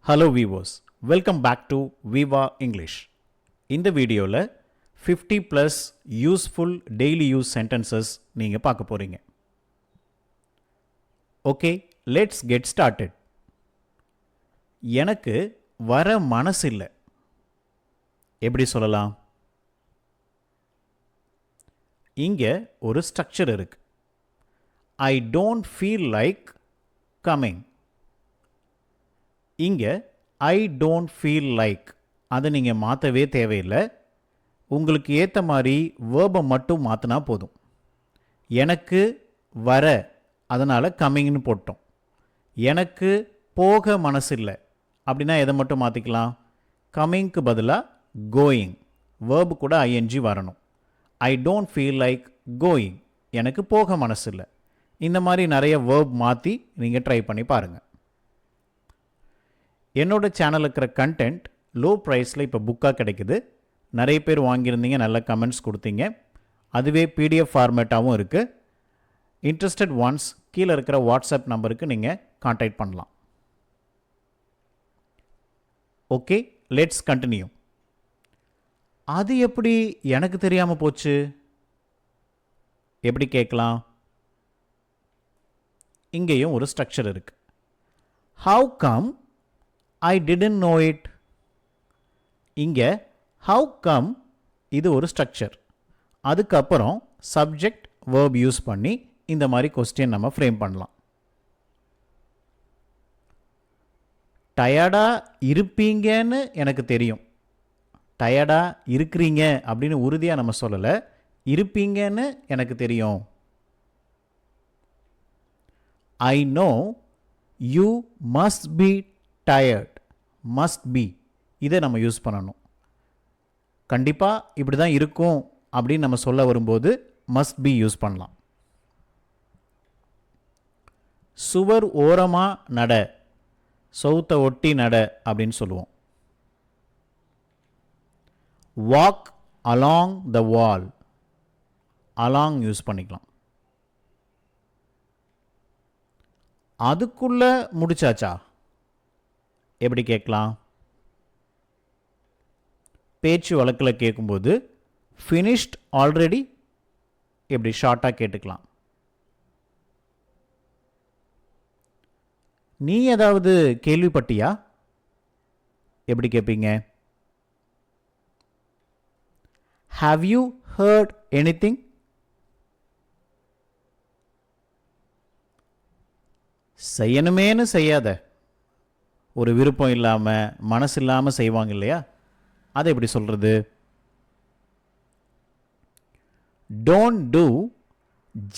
Hello viewers, welcome back to Viva English. இந்த வீடியோவில் 50 plus useful daily use sentences நீங்கள் பார்க்க போறீங்க. Okay, let's get started. எனக்கு வர மனசில்லை. எப்படி சொல்லலாம்? இங்கே ஒரு ஸ்ட்ரக்சர் இருக்கு. I don't feel like coming. இங்கே ஐ டோன்ட் ஃபீல் லைக் அதை நீங்கள் மாற்றவே தேவையில்லை. உங்களுக்கு ஏற்ற மாதிரி வேர்பை மட்டும் மாற்றினா போதும். எனக்கு வர அதனால் கம்மிங்னு போட்டோம். எனக்கு போக மனசில்லை அப்படின்னா எதை மட்டும் மாற்றிக்கலாம்? கம்மிங்க்கு பதிலாக கோயிங், வேர்பு கூட ஐஎன்ஜி வரணும். I don't feel like going, எனக்கு போக மனசில்லை. இந்த மாதிரி நிறைய வேர்ப் மாற்றி நீங்கள் ட்ரை பண்ணி பாருங்கள். என்னோட சேனலில் இருக்கிற கண்டென்ட் லோ ப்ரைஸில் இப்போ புக்காக கிடைக்குது. நிறைய பேர் வாங்கியிருந்தீங்க, நல்ல கமெண்ட்ஸ் கொடுத்தீங்க. அதுவே பிடிஎஃப் ஃபார்மேட்டாகவும் இருக்குது. இன்ட்ரெஸ்டட் ஒன்ஸ் கீழே இருக்கிற வாட்ஸ்அப் நம்பருக்கு நீங்கள் கான்டாக்ட் பண்ணலாம். Okay, let's continue. அது எப்படி எனக்கு தெரியாமல் போச்சு? எப்படி கேட்கலாம்? இங்கேயும் ஒரு ஸ்ட்ரக்சர் இருக்குது. How come I didn't know it. இங்கே how come இது ஒரு ஸ்ட்ரக்சர். அதுக்கப்புறம் சப்ஜெக்ட் வேர்ப் யூஸ் பண்ணி இந்த மாதிரி கொஸ்டின் நம்ம ஃப்ரேம் பண்ணலாம். டயர்டாக இருப்பீங்கன்னு எனக்கு தெரியும். டயர்டாக இருக்கிறீங்க அப்படின்னு உறுதியாக நம்ம சொல்லலை. இருப்பீங்கன்னு எனக்கு தெரியும். I know you must be tired. must be இதை நம்ம யூஸ் பண்ணணும். கண்டிப்பாக இப்படி தான் இருக்கும் அப்படின்னு நம்ம சொல்ல வரும்போது must be யூஸ் பண்ணலாம். சுவர் ஓரமாக நட, சவுத்தை ஒட்டி நட அப்படின்னு சொல்லுவோம். Walk along the wall, along use பண்ணிக்கலாம். அதுக்குள்ளே முடிச்சாச்சா? எப்படி கேட்கலாம்? பேச்சு வழக்கில் கேட்கும்போது ஃபினிஷ்ட் ஆல்ரெடி எப்படி ஷார்ட்டாக கேட்டுக்கலாம். நீ ஏதாவது கேள்விப்பட்டியா? எப்படி கேட்பீங்க? Have you heard anything? செய்யணுமேனு செய்யாத, ஒரு விருப்பம் இல்லாமல் மனசு இல்லாமல் செய்வாங்க இல்லையா, அதை எப்படி சொல்கிறது? Don't do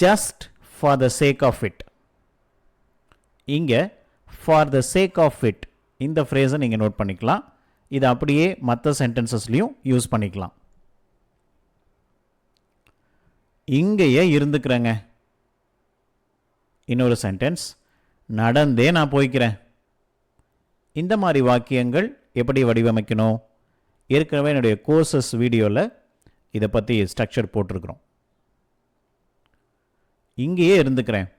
just for the sake of it. இங்கே for the sake of it இந்த ஃப்ரேஸை நீங்கள் நோட் பண்ணிக்கலாம். இது அப்படியே மற்ற சென்டென்சஸ்லையும் யூஸ் பண்ணிக்கலாம். இங்கேயே இருந்துக்கிறேங்க. இன்னொரு சென்டென்ஸ், நடந்தே நான் போய்க்கிறேன். இந்த மாதிரி வாக்கியங்கள் எப்படி வடிவமைக்கணும்? ஏற்கனவே என்னுடைய கோர்சஸ் வீடியோவில் இதை பற்றி ஸ்ட்ரக்சர் போட்டிருக்கிறோம். இங்கேயே இருந்துக்கிறேன்.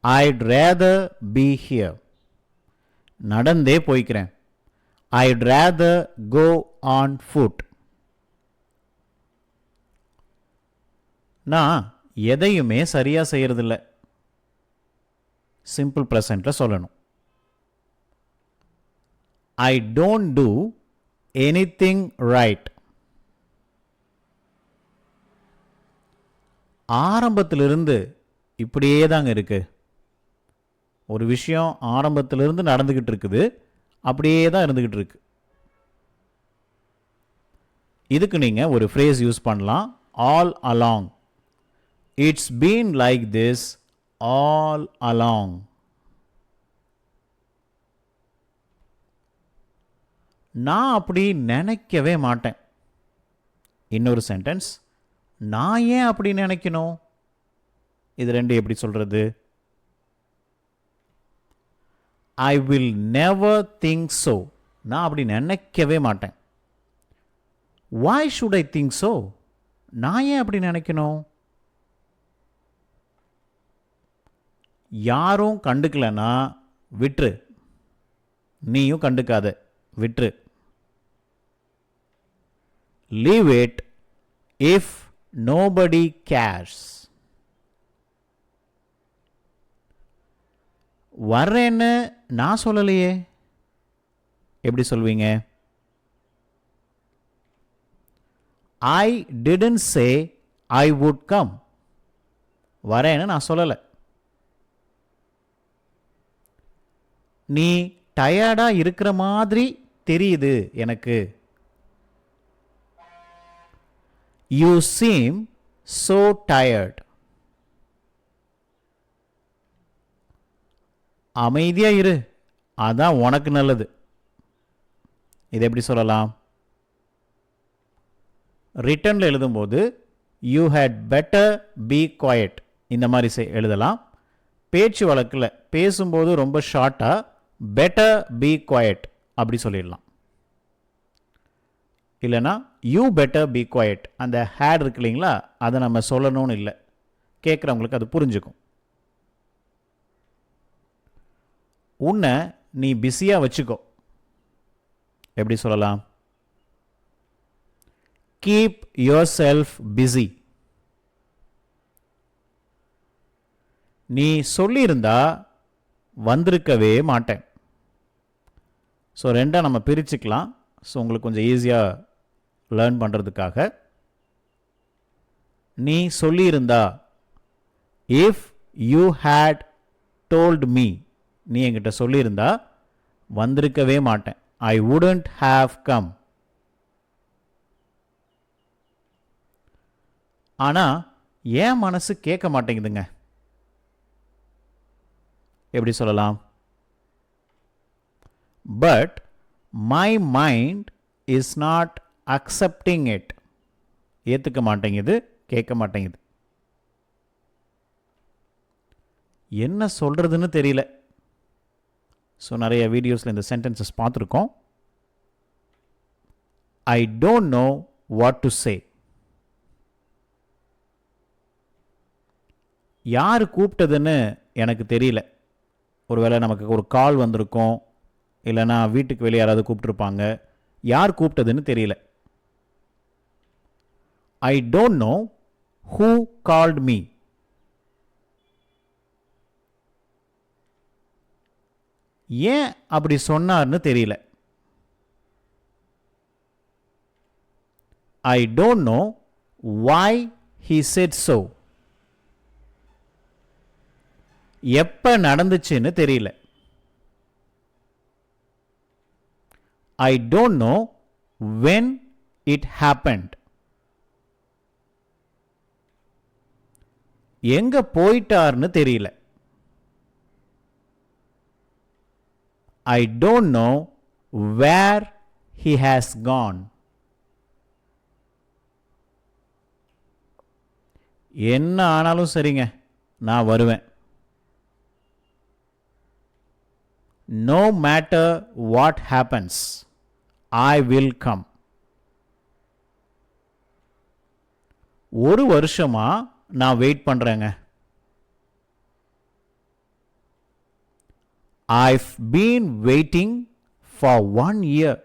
I'd rather be here. நடந்தே போய்க்கிறேன். I'd rather go on foot. நான் எதையுமே சரியாக செய்யறதில்ல. சிம்பிள் ப்ரெசண்ட்டில் சொல்லணும். I don't do anything right. ஆரம்பத்திலிருந்து இப்படியே தாங்க இருக்கு. ஒரு விஷயம் ஆரம்பத்திலிருந்து நடந்துக்கிட்டு இருக்குது, அப்படியே தான் இருந்துக்கிட்டு இருக்கு. இதுக்கு நீங்கள் ஒரு ஃப்ரேஸ் யூஸ் பண்ணலாம். all along. It's been like this all along. நான் அப்படி நினைக்கவே மாட்டேன். இன்னொரு சென்டென்ஸ், நான் ஏன் அப்படி நினைக்கணும்? இது ரெண்டு எப்படி சொல்கிறது? I will never think so. நான் அப்படி நினைக்கவே மாட்டேன். why should I think so? நான் ஏன் அப்படி நினைக்கணும்? யாரும் கண்டுக்கலனா விட்டுரு, நீயும் கண்டுக்காத, விட்டுரு. Leave it if nobody cares. வர்றேன்னு நான் சொல்லலையே. எப்படி சொல்வீங்க? I didn't say I would come. வரேன்னு நான் சொல்லலை. நீ டயர்டா இருக்கிற மாதிரி தெரியுது எனக்கு. You seem so tired. அமைதியா இரு, அதான் உனக்கு நல்லது. இது எப்படி சொல்லலாம்? ரிட்டனில் எழுதும்போது you had better be quiet இந்த மாதிரி எழுதலாம். பேச்சு வழக்கில் பேசும்போது ரொம்ப ஷார்ட்டாக பெட்டர் பி குவைட் அப்படி சொல்லிடலாம். இல்லைனா யூ பெட்டர் பி குவைட், அந்த ஹேட் இருக்கு இல்லைங்களா, அதை நம்ம சொல்லணும்னு இல்லை, கேட்குறவங்களுக்கு அது புரிஞ்சுக்கும். உன்னை நீ பிஸியாக வச்சுக்கோ. எப்படி சொல்லலாம்? Keep your self busy. நீ சொல்லியிருந்தா வந்திருக்கவே மாட்டேன். ஸோ ரெண்டாக நம்ம பிரிச்சுக்கலாம். ஸோ உங்களுக்கு கொஞ்சம் ஈஸியாக லேர்ன் பண்ணுறதுக்காக. நீ சொல்லியிருந்தா, if you had told me, நீ என்கிட்ட சொல்லியிருந்தா வந்திருக்கவே மாட்டேன். I wouldn't have come. ஆனால் ஏன் மனசு கேட்க மாட்டேங்குதுங்க. எப்படி சொல்லலாம்? But my mind is not accepting it. ஏற்றுக்க மாட்டேங்குது, கேட்க மாட்டேங்குது. என்ன சொல்கிறதுன்னு தெரியல. ஸோ நிறைய வீடியோஸில் இந்த சென்டென்சஸ் பார்த்துருக்கோம். I don't know what to say. யார் கூப்பிட்டதுன்னு எனக்கு தெரியல. ஒருவேளை நமக்கு ஒரு கால் வந்திருக்கும், இல்லைனா வீட்டுக்கு வெளியே யாராவது கூப்பிட்டுருப்பாங்க. யார் கூப்பிட்டதுன்னு தெரியல. I don't know who called me. ஏன் அப்படி சொன்னார்னு தெரியல. I don't know why he said so. எப்ப நடந்துச்சுன்னு தெரியல. I don't know when it happened. எங்க போயிட்டார்னு தெரியல. I don't know where he has gone. என்ன ஆனாலும் சரிங்க, நான் வருவேன். No matter what happens, I will come. ஒரு வருஷமா நான் வெயிட் பண்றேங்க. I've been waiting for 1 year.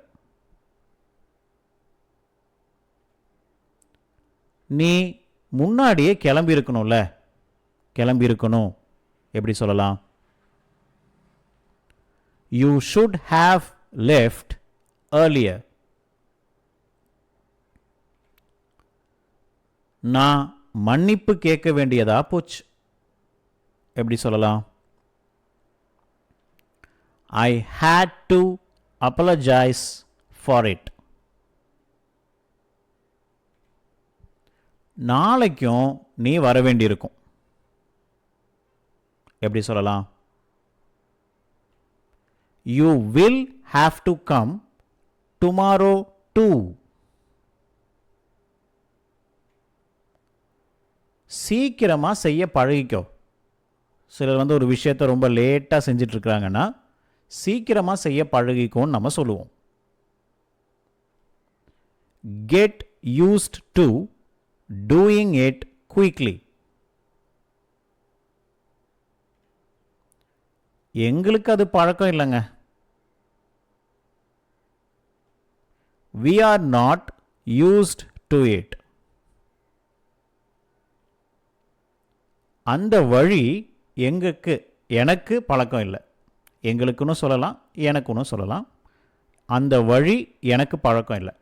நீ முன்னாடியே கிளம்பி இருக்கணும்ல. கிளம்பி இருக்கணும் எப்படி சொல்லலாம்? You should have left earlier. நான் மன்னிப்பு கேட்க வேண்டியதா போச்சு. எப்படி சொல்லலாம்? I had to apologize for it. நாளைக்கும் நீ வர வேண்டியிருக்கும். எப்படி சொல்லலாம்? You will have to come tomorrow too. சீக்கிரமா செய்ய பழகிக்கோ. சிலர் ஒரு விஷயத்தை ரொம்ப லேட்டா செஞ்சிட்டு இருக்காங்கன்னா சீக்கிரமா செய்ய பழகிக்கோன்னு நம்ம சொல்லுவோம். Get used to doing it quickly. எங்களுக்கு அது பழக்கம் இல்லைங்க. we are not used to it. அந்த வழி எனக்கு பழக்கம் இல்லை. எங்களுக்குன்னு சொல்லலாம், எனக்குன்னு சொல்லலாம். அந்த வழி எனக்கு பழக்கம் இல்லை.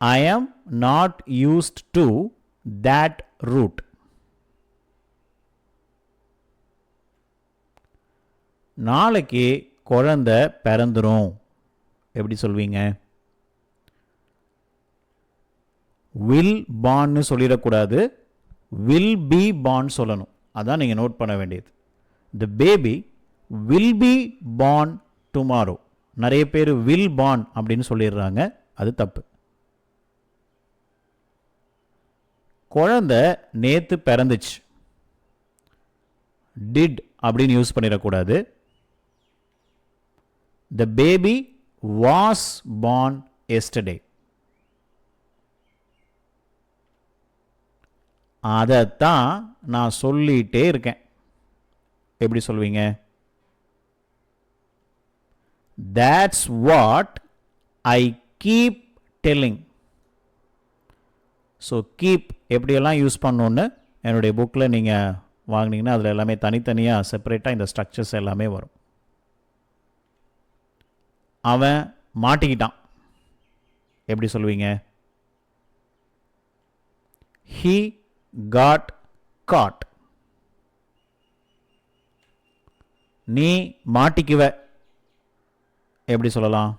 I am not used to that route. நாளைக்கு குழந்தை பிறந்துரும். எப்படி சொல்வீங்க? will born சொல்லிடக்கூடாது, will be born சொல்லணும். அதான் நீங்கள் நோட் பண்ண வேண்டியது. the baby will be born tomorrow. நிறைய பேர் will born அப்படின்னு சொல்லிடுறாங்க, அது தப்பு. குழந்தை நேத்து பிறந்துச்சு. did அப்படின்னு யூஸ் பண்ணிடக்கூடாது. the baby was born yesterday. அதைத்தான் நான் சொல்லிட்டே இருக்கேன். எப்படி சொல்வீங்க? That's what I keep telling. So keep எப்படியெல்லாம் யூஸ் பண்ணணுன்னு என்னுடைய புக்கில் நீங்கள் வாங்கினீங்கன்னா அதில் எல்லாமே தனித்தனியாக செப்பரேட்டாக இந்த ஸ்ட்ரக்சர்ஸ் எல்லாமே வரும். அவன் மாட்டிக்கிட்டான். எப்படி சொல்லுவீங்க? He got caught. நீ மாட்டிக்குவ. எப்படி சொல்லலாம்?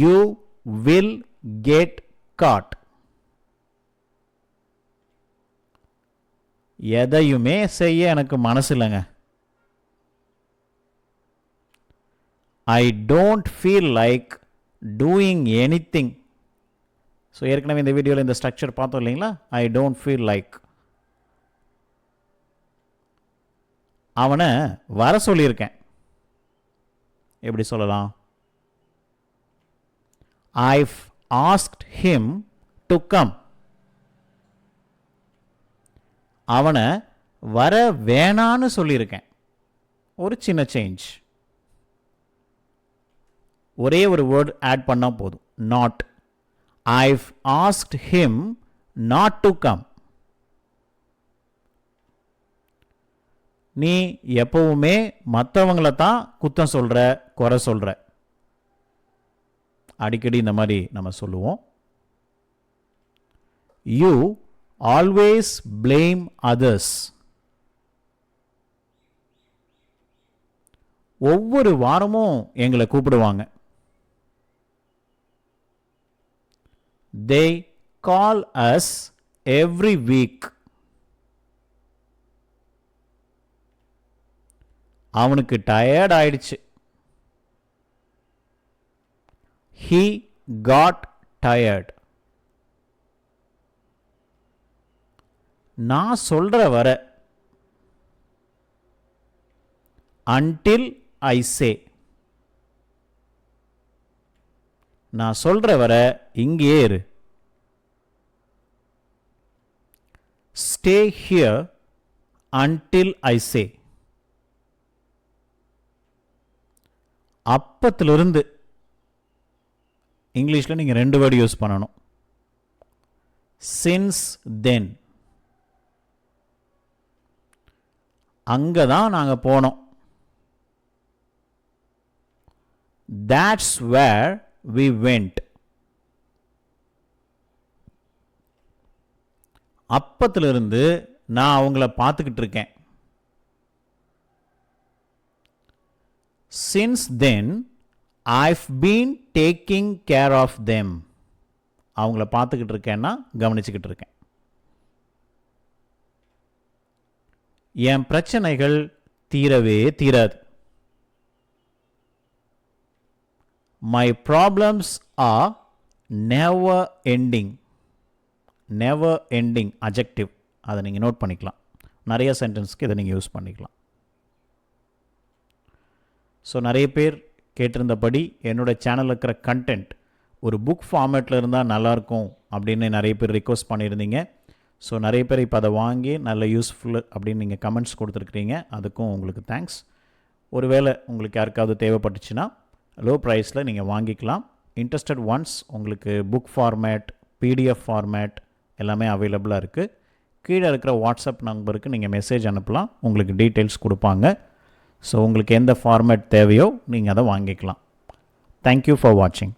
You will get caught. எதையுமே செய்ய எனக்கு மனசு இல்லைங்க. I don't feel like doing anything. So ஏற்கனவே இந்த வீடியோவில் இந்த ஸ்ட்ரக்சர் பார்த்தோம் இல்லைங்களா? I don't feel like. அவனை வர சொல்லியிருக்கேன். எப்படி சொல்லலாம்? I've asked him to come. அவனை வர வேணான்னு சொல்லியிருக்கேன். ஒரு சின்ன சேஞ்ச். ஒரே ஒரு வேர்ட் ஆட் பண்ணால் போதும். not. I've asked him not to come. நீ எப்பவுமே மற்றவங்கள தான் குத்தம் சொல்ற, குறை சொல்ற. அடிக்கடி இந்த மாதிரி நம்ம சொல்லுவோம். You always blame others. ஒவ்வொரு வாரமும் எங்களை கூப்பிடுவாங்க. They call us every week. அவனுக்கு டயர்ட் ஆயிடுச்சு. He got tired. நான் சொல்ற வர. Until I say. நான் சொல்ற வர இங்கே இரு. Stay here until I say. அப்பத்திலிருந்து இங்கிலீஷில் நீங்கள் 2 வேர்டு யூஸ் பண்ணணும். since then. அங்கே தான் நாங்கள் போனோம். that's where we went. அப்பத்திலிருந்து நான் அவங்கள பார்த்துக்கிட்டு இருக்கேன். since then I've been taking care of them. அவங்கள பார்த்துக்கிட்டு இருக்கேன்னா கவனிச்சுக்கிட்டு இருக்கேன். என் பிரச்சனைகள் தீரவே தீராது. My problems are never ending. never ending adjective. அதை நீங்கள் நோட் பண்ணிக்கலாம். நிறைய சென்டென்ஸ்க்கு இதை நீங்கள் யூஸ் பண்ணிக்கலாம். ஸோ நிறைய பேர் கேட்டிருந்தபடி என்னோட சேனலில் இருக்கிற கண்டென்ட் ஒரு புக் ஃபார்மேட்டில் இருந்தால் நல்லாயிருக்கும் அப்படின்னு நிறைய பேர் ரிக்வஸ்ட் பண்ணியிருந்தீங்க. ஸோ நிறைய பேர் இப்போ அதை வாங்கி நல்ல யூஸ்ஃபுல் அப்படின்னு நீங்கள் கமெண்ட்ஸ் கொடுத்துருக்குறீங்க. அதுக்கும் உங்களுக்கு தேங்க்ஸ். ஒருவேளை உங்களுக்கு யாருக்காவது தேவைப்பட்டுச்சுன்னா லோ ப்ரைஸில் நீங்கள் வாங்கிக்கலாம். இன்ட்ரெஸ்டட் ஒன்ஸ் உங்களுக்கு புக் ஃபார்மேட், பிடிஎஃப் ஃபார்மேட் எல்லாமே அவைலபிளாக இருக்குது. கீழே இருக்கிற வாட்ஸ்அப் நம்பருக்கு நீங்கள் மெசேஜ் அனுப்பலாம், உங்களுக்கு டீட்டெயில்ஸ் கொடுப்பாங்க. ஸோ உங்களுக்கு எந்த ஃபார்மேட் தேவையோ நீங்கள் அதை வாங்கிக்கலாம். தேங்க்யூ ஃபார் வாட்சிங்.